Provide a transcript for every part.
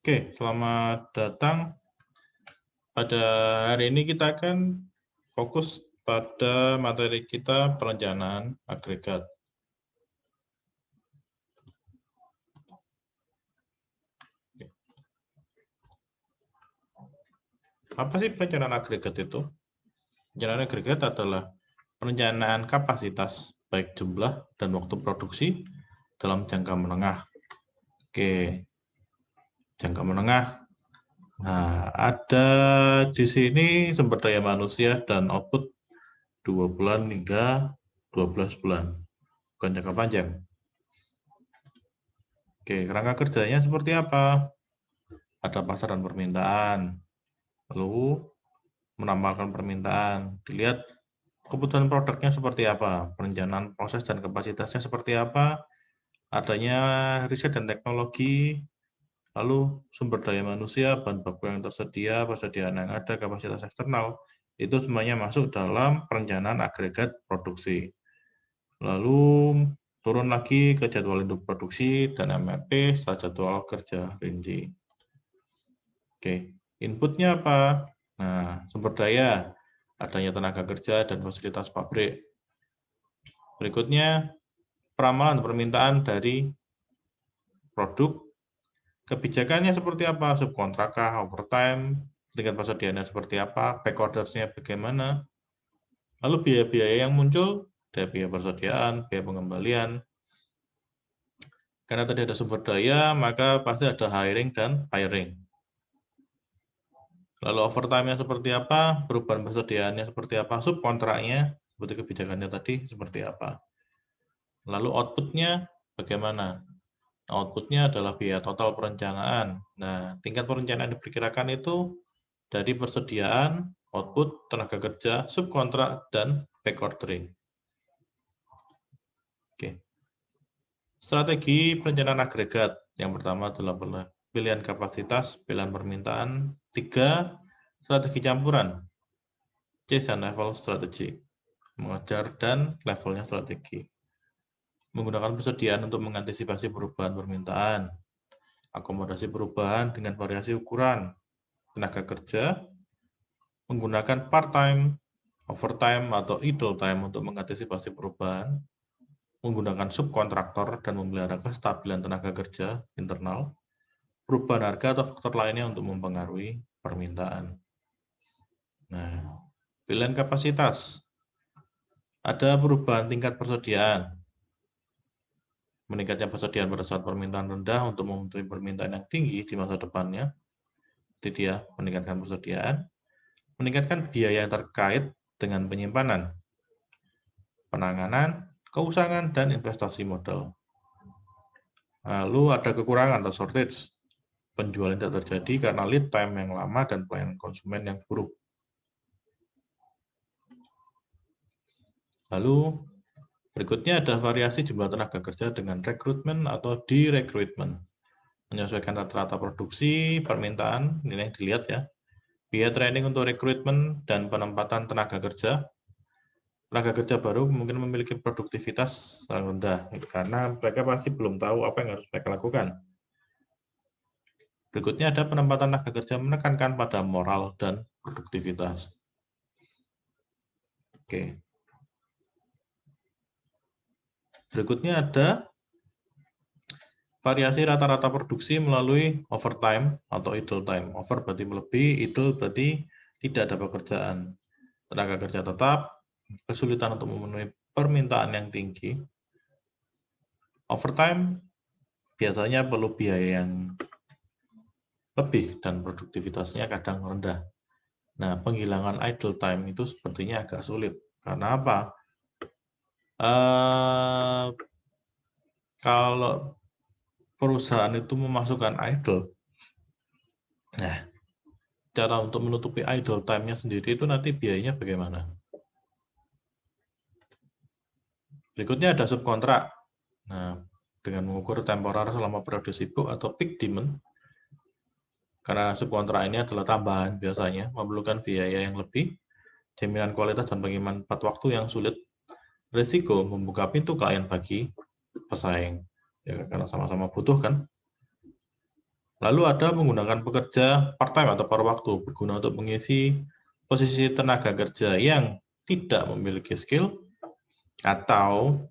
Oke, selamat datang. Pada hari ini kita akan fokus pada materi kita perencanaan agregat. Apa sih perencanaan agregat itu? Perencanaan agregat adalah perencanaan kapasitas baik jumlah dan waktu produksi dalam jangka menengah. Oke, jangka menengah. Nah, ada di sini sumber daya manusia dan output 2 bulan hingga 12 bulan. Bukan jangka panjang. Oke, kerangka kerjanya seperti apa? Ada pasar dan permintaan, lalu menampilkan permintaan, dilihat kebutuhan produknya seperti apa, perencanaan proses dan kapasitasnya seperti apa, adanya riset dan teknologi, lalu sumber daya manusia, bahan baku yang tersedia, persediaan yang ada, kapasitas eksternal, itu semuanya masuk dalam perencanaan agregat produksi. Lalu turun lagi ke jadwal induk produksi dan MRP serta jadwal kerja rinci. Oke, inputnya apa? Nah, sumber daya, adanya tenaga kerja dan fasilitas pabrik. Berikutnya, peramalan permintaan dari produk. Kebijakannya seperti apa? Subkontrak kah, overtime, tingkat persediaannya seperti apa, back orders-nya bagaimana. Lalu biaya-biaya yang muncul, ada biaya persediaan, biaya pengembalian. Karena tadi ada sumber daya, maka pasti ada hiring dan firing. Lalu overtime-nya seperti apa, perubahan persediaannya seperti apa, subkontraknya, seperti kebijakannya tadi, seperti apa. Lalu output-nya bagaimana? Output-nya adalah biaya total perencanaan. Nah, tingkat perencanaan diperkirakan itu dari persediaan, output, tenaga kerja, subkontrak, dan back ordering. Oke. Strategi perencanaan agregat. Yang pertama adalah pilihan kapasitas, pilihan permintaan. 3, strategi campuran. Chase and level strategy. Mengejar dan levelnya strategi. Menggunakan persediaan untuk mengantisipasi perubahan permintaan. Akomodasi perubahan dengan variasi ukuran. Tenaga kerja. Menggunakan part-time, overtime, atau idle time untuk mengantisipasi perubahan. Menggunakan subkontraktor dan memelihara kestabilan tenaga kerja internal. Perubahan harga atau faktor lainnya untuk mempengaruhi permintaan. Nah, pilihan kapasitas. Ada perubahan tingkat persediaan. Meningkatnya persediaan pada saat permintaan rendah untuk memenuhi permintaan yang tinggi di masa depannya. Jadi dia meningkatkan persediaan. Meningkatkan biaya yang terkait dengan penyimpanan, penanganan, keusangan, dan investasi modal. Lalu ada kekurangan atau shortage. Penjualan tidak terjadi karena lead time yang lama dan pelayanan konsumen yang buruk. Lalu berikutnya ada variasi jumlah tenaga kerja dengan rekrutmen atau direkrutmen. Menyesuaikan rata-rata produksi, permintaan, ini yang dilihat ya. Biaya training untuk rekrutmen dan penempatan tenaga kerja. Tenaga kerja baru mungkin memiliki produktivitas yang rendah, karena mereka pasti belum tahu apa yang harus mereka lakukan. Berikutnya ada penempatan tenaga kerja menekankan pada moral dan produktivitas. Oke. Berikutnya ada variasi rata-rata produksi melalui overtime atau idle time. Over berarti melebihi, idle berarti tidak ada pekerjaan. Tenaga kerja tetap, kesulitan untuk memenuhi permintaan yang tinggi. Overtime biasanya perlu biaya yang lebih dan produktivitasnya kadang rendah. Nah, penghilangan idle time itu sepertinya agak sulit. Karena apa? Kalau perusahaan itu memasukkan idle, nah, cara untuk menutupi idle time-nya sendiri itu nanti biayanya bagaimana? Berikutnya ada subkontrak. Nah, dengan mengukur temporer selama periode sibuk atau peak demand, karena subkontrak ini adalah tambahan biasanya, memerlukan biaya yang lebih, jaminan kualitas dan pengiriman tepat waktu yang sulit, risiko membuka pintu klien bagi pesaing, ya, karena sama-sama butuh kan. Lalu ada menggunakan pekerja part-time atau paruh waktu, berguna untuk mengisi posisi tenaga kerja yang tidak memiliki skill atau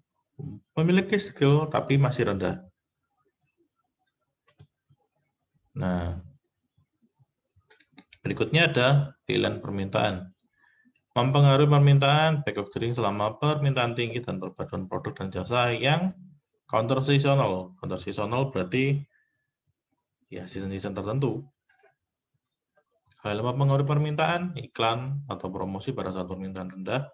memiliki skill tapi masih rendah. Nah, berikutnya ada pilihan permintaan. Mempengaruhi permintaan back ordering selama permintaan tinggi dan perpaduan produk dan jasa yang counter seasonal. Counter seasonal berarti ya season-season tertentu. Hal mempengaruhi permintaan, iklan atau promosi pada saat permintaan rendah.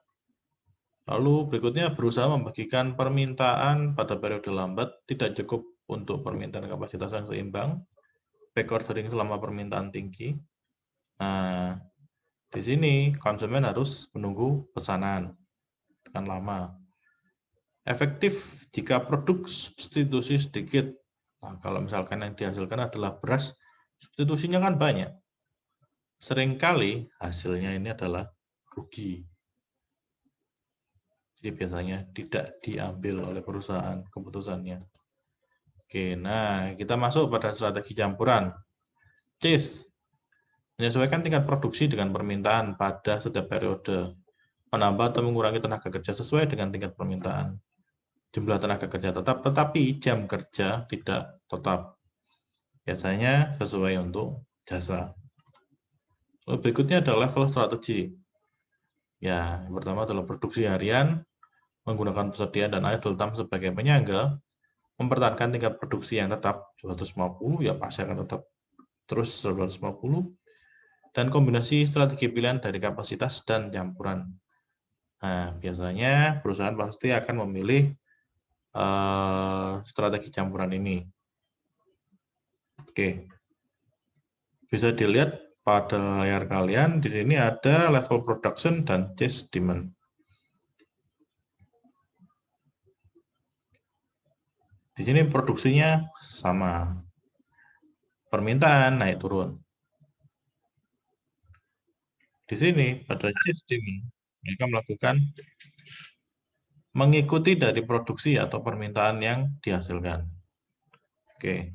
Lalu berikutnya berusaha membagikan permintaan pada periode lambat, tidak cukup untuk permintaan kapasitas yang seimbang. Back ordering selama permintaan tinggi. Nah, di sini konsumen harus menunggu pesanan dengan lama. Efektif jika produk substitusi sedikit. Nah, kalau misalkan yang dihasilkan adalah beras, substitusinya kan banyak. Seringkali hasilnya ini adalah rugi. Jadi biasanya tidak diambil oleh perusahaan keputusannya. Oke, nah kita masuk pada strategi campuran. CIS, menyesuaikan tingkat produksi dengan permintaan pada setiap periode. Menambah atau mengurangi tenaga kerja sesuai dengan tingkat permintaan. Jumlah tenaga kerja tetap, tetapi jam kerja tidak tetap. Biasanya sesuai untuk jasa. Lalu berikutnya ada level strategi. Ya, yang pertama adalah produksi harian, menggunakan persediaan dan air terutama sebagai penyangga, mempertahankan tingkat produksi yang tetap 250, ya pasti akan tetap terus 250, dan kombinasi strategi pilihan dari kapasitas dan campuran. Nah, biasanya perusahaan pasti akan memilih strategi campuran ini. Oke, bisa dilihat pada layar kalian, di sini ada level production dan chase demand. Di sini produksinya sama, permintaan naik turun. Di sini pada chase demand, mereka melakukan mengikuti dari produksi atau permintaan yang dihasilkan. Oke,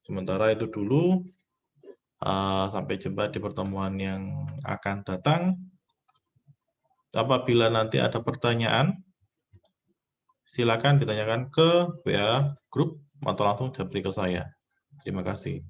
sementara itu dulu. Sampai jumpa di pertemuan yang akan datang. Apabila nanti ada pertanyaan, silakan ditanyakan ke WA grup atau langsung japri ke saya. Terima kasih.